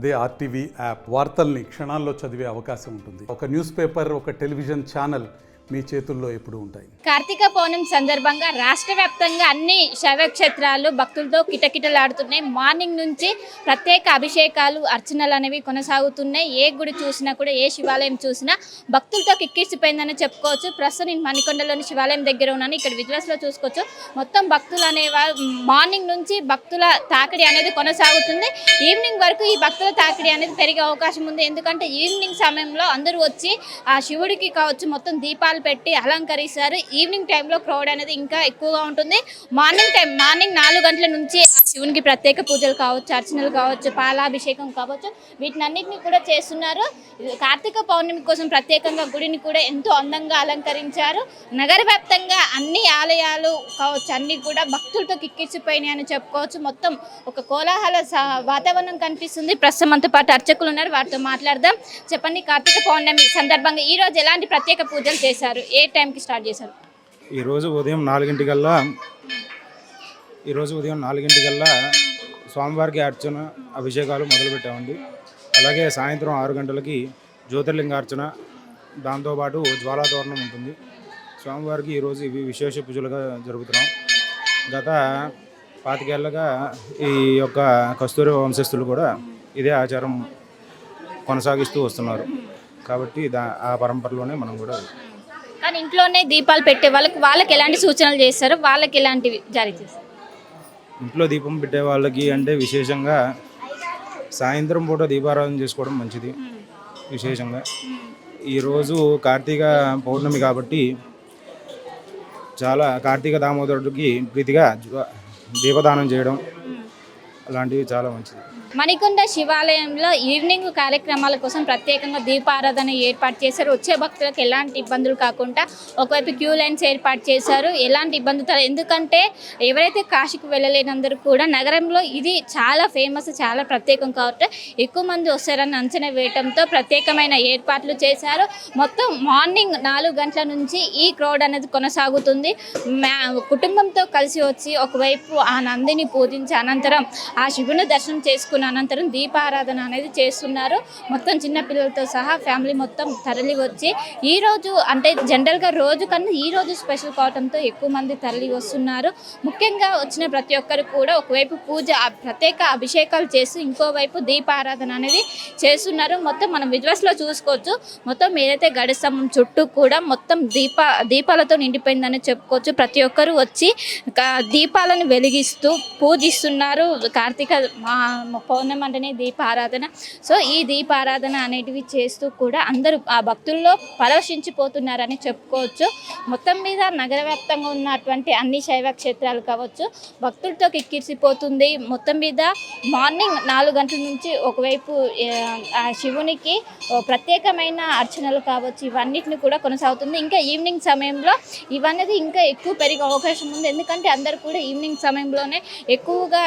అదే RTV app వార్తల్ని క్షణాల్లో చదివే అవకాశం ఉంటుంది. ఒక న్యూస్ పేపర్, ఒక టెలివిజన్ ఛానల్ మీ చేతుల్లో ఎప్పుడూ ఉంటాయి. కార్తీక పౌర్ణమి సందర్భంగా రాష్ట్ర వ్యాప్తంగా అన్ని శైవక్షేత్రాలు భక్తులతో కిటకిటలాడుతున్నాయి. మార్నింగ్ నుంచి ప్రత్యేక అభిషేకాలు, అర్చనలు అనేవి కొనసాగుతున్నాయి. ఏ గుడి చూసినా కూడా, ఏ శివాలయం చూసినా భక్తులతో కిక్కిరిసిపోయిందని చెప్పుకోవచ్చు. ప్రస్తుతం నేను మణికొండలోని శివాలయం దగ్గర ఉన్నాను. ఇక్కడ విజువల్స్లో చూసుకోవచ్చు. మొత్తం భక్తులు అనేవారు మార్నింగ్ నుంచి భక్తుల తాకిడి అనేది కొనసాగుతుంది. ఈవినింగ్ వరకు ఈ భక్తుల తాకిడి అనేది పెరిగే అవకాశం ఉంది. ఎందుకంటే ఈవినింగ్ సమయంలో అందరూ వచ్చి ఆ శివుడికి కావచ్చు మొత్తం దీపాలు పెట్టి అలంకరిస్తారు. ఈవినింగ్ టైంలో క్రౌడ్ అనేది ఇంకా ఎక్కువగా ఉంటుంది. మార్నింగ్ 4 గంటల నుంచి ఆ శివునికి ప్రత్యేక పూజలు కావచ్చు, అర్చనలు కావచ్చు, పాలాభిషేకం కావచ్చు, వీటినన్నిటిని కూడా చేస్తున్నారు. కార్తీక పౌర్ణమి కోసం ప్రత్యేకంగా గుడిని కూడా ఎంతో అందంగా అలంకరించారు. నగర వ్యాప్తంగా అన్ని ఆలయాలు కావచ్చు అన్ని కూడా భక్తులతో కిక్కిరిసిపోయినాయి అని చెప్పుకోవచ్చు. మొత్తం ఒక కోలాహల వాతావరణం కనిపిస్తుంది. ప్రస్తుతం మనతో పాటు అర్చకులు ఉన్నారు, వారితో మాట్లాడదాం. చెప్పండి, కార్తీక పౌర్ణమి సందర్భంగా ఈ రోజు ఎలాంటి ప్రత్యేక పూజలు చేశారు? ఏ టైంకి స్టార్ట్ చేశారు? ఈరోజు ఉదయం 4 స్వామివారికి అర్చన, అభిషేకాలు మొదలుపెట్టామండి. అలాగే సాయంత్రం 6 గంటలకి జ్యోతిర్లింగార్చన, దాంతోపాటు జ్వాలాతోరణం ఉంటుంది. స్వామివారికి ఈరోజు ఇవి విశేష పూజలుగా జరుగుతున్నాం. గత 25 ఏళ్ళగా ఈ యొక్క కస్తూరి వంశస్థులు కూడా ఇదే ఆచారం కొనసాగిస్తూ వస్తున్నారు. కాబట్టి ఆ పరంపరలోనే మనం కూడా. కానీ ఇంట్లోనే దీపాలు పెట్టే వాళ్ళకి ఎలాంటి సూచనలు చేస్తారు? వాళ్ళకి ఎలాంటివి జారీ చేస్తారు? ఇంట్లో దీపం పెట్టే వాళ్ళకి అంటే విశేషంగా సాయంత్రం పూట దీపారాధన చేసుకోవడం మంచిది. విశేషంగా ఈరోజు కార్తీక పౌర్ణమి కాబట్టి చాలా కార్తీక దామోదరుడికి ప్రీతిగా దీపదానం చేయడం అలాంటివి చాలా మంచిది. మణికొండ శివాలయంలో ఈవినింగ్ కార్యక్రమాల కోసం ప్రత్యేకంగా దీపారాధన ఏర్పాటు చేశారు. వచ్చే భక్తులకు ఎలాంటి ఇబ్బందులు కాకుండా ఒకవైపు క్యూ లైన్స్ ఏర్పాటు చేశారు. ఎలాంటి ఇబ్బందులు, ఎందుకంటే ఎవరైతే కాశీకి వెళ్ళలేనందరూ కూడా నగరంలో ఇది చాలా ఫేమస్, చాలా ప్రత్యేకం కాబట్టి ఎక్కువ మంది వస్తారని అంచనా వేయడంతో ప్రత్యేకమైన ఏర్పాట్లు చేశారు. మొత్తం మార్నింగ్ 4 గంటల నుంచి ఈ క్రౌడ్ అనేది కొనసాగుతుంది. కుటుంబంతో కలిసి వచ్చి ఒకవైపు ఆ నందిని పూజించి అనంతరం ఆ శివుని దర్శనం చేసుకుని అనంతరం దీపారాధన అనేది చేస్తున్నారు. మొత్తం చిన్నపిల్లలతో సహా ఫ్యామిలీ మొత్తం తరలి వచ్చి ఈరోజు అంటే జనరల్గా రోజు కన్నా ఈరోజు స్పెషల్ కావడంతో ఎక్కువ మంది తరలి వస్తున్నారు. ముఖ్యంగా వచ్చిన ప్రతి ఒక్కరు కూడా ఒకవైపు పూజ, ప్రత్యేక అభిషేకాలు చేస్తూ ఇంకోవైపు దీపారాధన అనేది చేస్తున్నారు. మొత్తం మనం విజువల్స్లో చూసుకోవచ్చు. మొత్తం ఏదైతే గడిస్తంభం చుట్టూ కూడా మొత్తం దీపాలతో నిండిపోయిందని చెప్పుకోవచ్చు. ప్రతి ఒక్కరు వచ్చి దీపాలను వెలిగిస్తూ పూజిస్తున్నారు. కార్తీక పౌర్ణమి అంటేనే దీపారాధన. సో ఈ దీపారాధన అనేటివి చేస్తూ కూడా అందరూ ఆ భక్తుల్లో పరవశించిపోతున్నారని చెప్పుకోవచ్చు. మొత్తం మీద నగర వ్యాప్తంగా ఉన్నటువంటి అన్ని శైవ క్షేత్రాలు కావచ్చు భక్తులతో కిక్కిరిసిపోతుంది. మొత్తం మీద మార్నింగ్ 4 గంటల నుంచి ఒకవైపు ఆ శివునికి ప్రత్యేకమైన అర్చనలు కావచ్చు ఇవన్నిటిని కూడా కొనసాగుతుంది. ఇంకా ఈవినింగ్ సమయంలో ఇవన్నీ ఇంకా ఎక్కువ పెరిగే అవకాశం ఉంది. ఎందుకంటే అందరూ కూడా ఈవినింగ్ సమయంలోనే ఎక్కువగా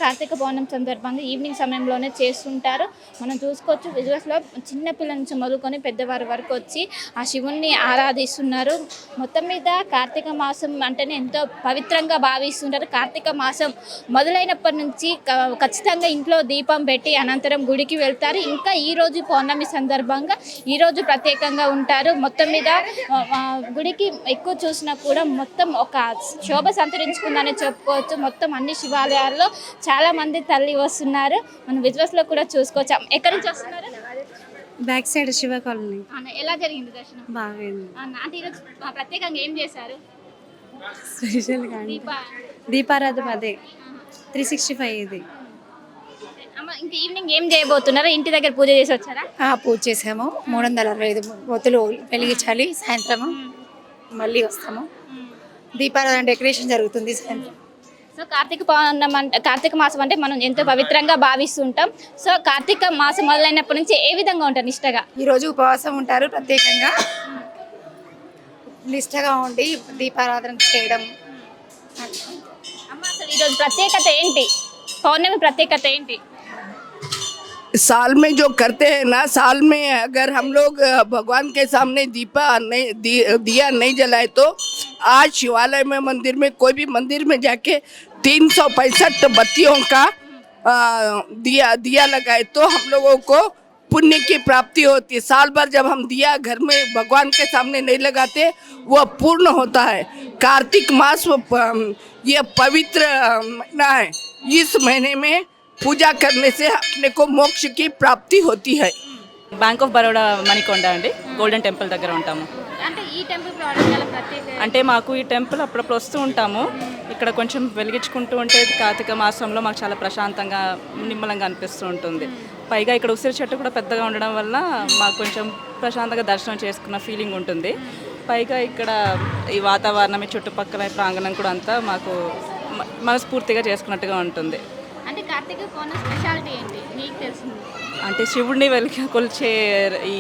కార్తీక పౌర్ణమి సందర్భంగా ఈవినింగ్ సమయంలోనే చేస్తుంటారు. మనం చూసుకోవచ్చు విజువల్స్లో చిన్నపిల్లల నుంచి మొదలుకొని పెద్దవారి వరకు వచ్చి ఆ శివుణ్ణి ఆరాధిస్తున్నారు. మొత్తం మీద కార్తీక మాసం అంటేనే ఎంతో పవిత్రంగా భావిస్తుంటారు. కార్తీక మాసం మొదలైనప్పటి నుంచి ఖచ్చితంగా ఇంట్లో దీపం పెట్టి అనంతరం గుడికి వెళ్తారు. ఇంకా ఈరోజు పౌర్ణమి సందర్భంగా ఈరోజు ప్రత్యేకంగా ఉంటారు. మొత్తం మీద గుడికి ఎక్కువ చూసినా కూడా మొత్తం ఒక శోభ సంతరించుకుందని చెప్పుకోవచ్చు. మొత్తం అన్ని శివాలయాల్లో చాలా మంది తల్లి వస్తున్నారు. మనం విజువల్స్లో కూడా చూసుకోవచ్చు. ఎక్కడి నుంచి వస్తున్నారు? Back side Shiva colony. ఎలా జరిగింది దర్శనం? బాగుంది. అంటే ఈరోజు ప్రత్యేకంగా ఏం చేశారు? స్పెషల్గా దీపారాధన అదే 365 ఇది. ఇంకా ఈవినింగ్ ఏం చేయబోతున్నారా? ఇంటి దగ్గర పూజ చేసి వచ్చారా? పూజ చేసాము. 365 ఒత్తులు వెలిగించాలి. సాయంత్రము మళ్ళీ వస్తాము. దీపారాధన డెకరేషన్ జరుగుతుంది సాయంత్రం. సో కార్తీక మాసం అంటే మనం ఎంతో పవిత్రంగా భావిస్తుంటాం. సో కార్తీక మాసం మొదలైనప్పటి నుంచి ఏ విధంగా ఉంటారు నిష్టగా? ఈరోజు ఉపవాసం ఉంటారు. ప్రత్యేకంగా నిష్టగా ఉండి దీపారాధన చేయడం. అమ్మ అసలు ఈరోజు ప్రత్యేకత ఏంటి? పౌర్ణమి ప్రత్యేకత ఏంటి? साल में जो करते हैं ना, साल में अगर हम लोग भगवान के सामने दिया नहीं जलाए तो आज शिवालय में, मंदिर में, कोई भी मंदिर में जाके 365 बत्तियों का दिया लगाए तो हम लोगों को पुण्य की प्राप्ति होती है। साल भर जब हम दिया घर में भगवान के सामने नहीं लगाते वह पूर्ण होता है। कार्तिक मास ये पवित्र महीना है। इस महीने में पूजा करने से अपने को मोक्ष की प्राप्ति होती है। బ్యాంక్ ఆఫ్ బరోడా మణికొండ అండి, గోల్డెన్ టెంపుల్ దగ్గర ఉంటాము. అంటే ఈ టెంపుల్ రావడం చాలా ప్రత్యేక. అంటే మాకు ఈ టెంపుల్ అప్పుడప్పుడు వస్తూ ఉంటాము. ఇక్కడ కొంచెం వెలిగించుకుంటూ ఉంటే కార్తీక మాసంలో మాకు చాలా ప్రశాంతంగా నిమ్మలంగా అనిపిస్తూ ఉంటుంది. పైగా ఇక్కడ ఉసిరి చెట్టు కూడా పెద్దగా ఉండడం వల్ల మాకు కొంచెం ప్రశాంతంగా దర్శనం చేసుకున్న ఫీలింగ్ ఉంటుంది. పైగా ఇక్కడ ఈ వాతావరణం, ఈ చుట్టుపక్కల ప్రాంగణం కూడా అంతా మాకు మనస్ఫూర్తిగా చేసుకున్నట్టుగా ఉంటుంది. అంటే కార్తీక పౌర్ణమి స్పెషాలిటీ ఏంటి నీకు తెలిసింది? అంటే శివుడిని కొలిచే ఈ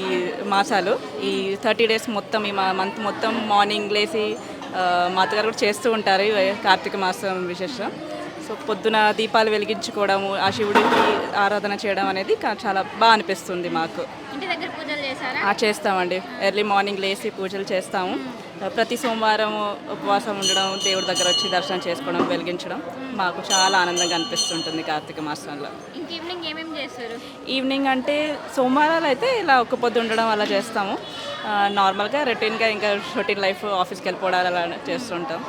మాసాలు, ఈ 30 days మొత్తం, ఈ మంత్ మొత్తం మార్నింగ్ లేచి మా అత్తగారు కూడా చేస్తూ ఉంటారు ఈ కార్తీక మాసం విశేషం. సో పొద్దున దీపాలు వెలిగించుకోవడము, ఆ శివుడికి ఆరాధన చేయడం అనేది చాలా బాగా అనిపిస్తుంది మాకు. ఇంటి దగ్గర పూజలు చేశారా? చేస్తామండి. ఎర్లీ మార్నింగ్ లేచి పూజలు చేస్తాము. ప్రతి సోమవారం ఉపవాసం ఉండడం, దేవుడి దగ్గర వచ్చి దర్శనం చేసుకోవడం, వెలిగించడం మాకు చాలా ఆనందంగా అనిపిస్తుంటుంది కార్తీక మాసంలో. ఇంక ఈవినింగ్ ఏమేమి చేస్తారు? ఈవినింగ్ అంటే సోమవారాలు అయితే ఇలా ఒక్క పొద్దు ఉండడం అలా చేస్తాము. నార్మల్గా రొటీన్గా ఇంకా రొటీన్ లైఫ్, ఆఫీస్కి వెళ్ళిపోవడాలు అలా చేస్తుంటాం.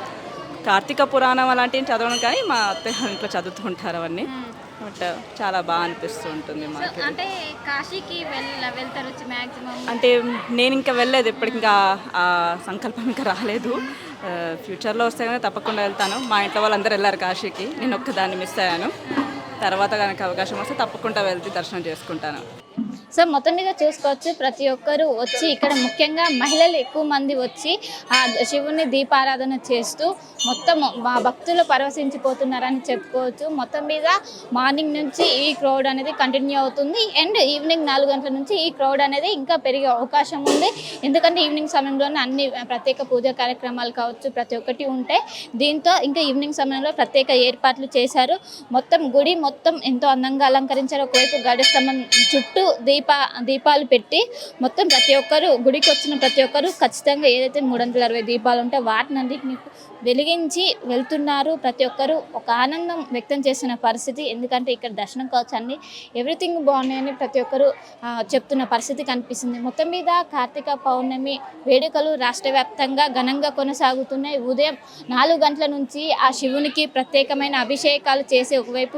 కార్తీక పురాణం అలాంటివి చదవడం కానీ మా అత్తయ్య ఇంట్లో చదువుతూ ఉంటారు అవన్నీ. బట్ చాలా బాగా అనిపిస్తూ ఉంటుంది మాకు. అంటే కాశీకి వెళ్తారు మ్యాక్సిమం? అంటే నేను ఇంకా వెళ్ళలేదు, ఇప్పటికి ఇంకా ఆ సంకల్పం ఇంకా రాలేదు. ఫ్యూచర్లో వస్తే కానీ తప్పకుండా వెళ్తాను. మా ఇంట్లో వాళ్ళందరూ వెళ్ళారు కాశీకి, నేను ఒక్కదాన్ని మిస్ అయ్యాను. తర్వాత కనుక అవకాశం వస్తే తప్పకుండా వెళ్తే దర్శనం చేసుకుంటాను. సో మొత్తం మీద చూసుకోవచ్చు, ప్రతి ఒక్కరు వచ్చి ఇక్కడ ముఖ్యంగా మహిళలు ఎక్కువ మంది వచ్చి ఆ శివుని దీపారాధన చేస్తూ మొత్తం మా భక్తులు పరవశించిపోతున్నారని చెప్పుకోవచ్చు. మొత్తం మీద మార్నింగ్ నుంచి ఈ క్రౌడ్ అనేది కంటిన్యూ అవుతుంది అండ్ ఈవినింగ్ 4 గంటల నుంచి ఈ క్రౌడ్ అనేది ఇంకా పెరిగే అవకాశం ఉంది. ఎందుకంటే ఈవినింగ్ సమయంలోనే అన్ని ప్రత్యేక పూజా కార్యక్రమాలు కావచ్చు ప్రతి ఒక్కటి ఉంటాయి. దీంతో ఇంకా ఈవినింగ్ సమయంలో ప్రత్యేక ఏర్పాట్లు చేశారు. మొత్తం గుడి మొత్తం ఎంతో అందంగా అలంకరించారు. ఒకవైపు గడి స్తంభం చుట్టూ దీపాలు పెట్టి మొత్తం ప్రతి ఒక్కరు గుడికి వచ్చిన ప్రతి ఒక్కరు ఖచ్చితంగా ఏదైతే 360 దీపాలు ఉంటాయో వాటినన్నిటిని వెలిగించి వెళ్తున్నారు. ప్రతి ఒక్కరు ఒక ఆనందం వ్యక్తం చేసిన పరిస్థితి. ఎందుకంటే ఇక్కడ దర్శనం కావచ్చు అన్ని ఎవ్రీథింగ్ బాగున్నాయని ప్రతి ఒక్కరు చెప్తున్న పరిస్థితి కనిపిస్తుంది. మొత్తం మీద కార్తీక పౌర్ణమి వేడుకలు రాష్ట్ర వ్యాప్తంగా ఘనంగా కొనసాగుతున్నాయి. ఉదయం 4 గంటల నుంచి ఆ శివునికి ప్రత్యేకమైన అభిషేకాలు చేసి ఒకవైపు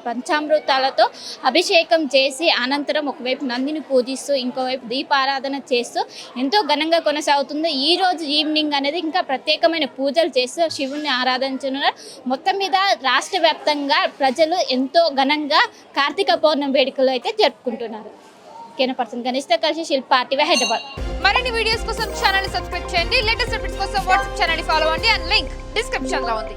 పంచామృతాలతో అభిషేకం చేసి అనంతరం ఒకవైపు నందిని పూజిస్తూ ఇంకోవైపు దీపారాధన చేస్తూ ఎంతో ఘనంగా కొనసాగుతుంది. ఈ రోజు ఈవినింగ్ అనేది ఇంకా ప్రత్యేకమైన పూజలు చేస్తూ శివుని ఆరాధించున్నారు. మొత్తం మీద రాష్ట్ర వ్యాప్తంగా ప్రజలు ఎంతో ఘనంగా కార్తీక పౌర్ణమి వేడుకలు అయితే జరుపుకుంటున్నారు. కెమెరా పర్సన్ గణేష్తో కలిసి శిల్ప టీవీ హైదరాబాద్. మరిన్ని వీడియోస్ కోసం ఛానల్ సబ్స్క్రైబ్ చేయండి. లేటెస్ట్ అప్డేట్స్ కోసం వాట్సాప్ ఛానల్ ఫాలో అవ్వండి. అండ్ లింక్ డిస్క్రిప్షన్ లో ఉంది.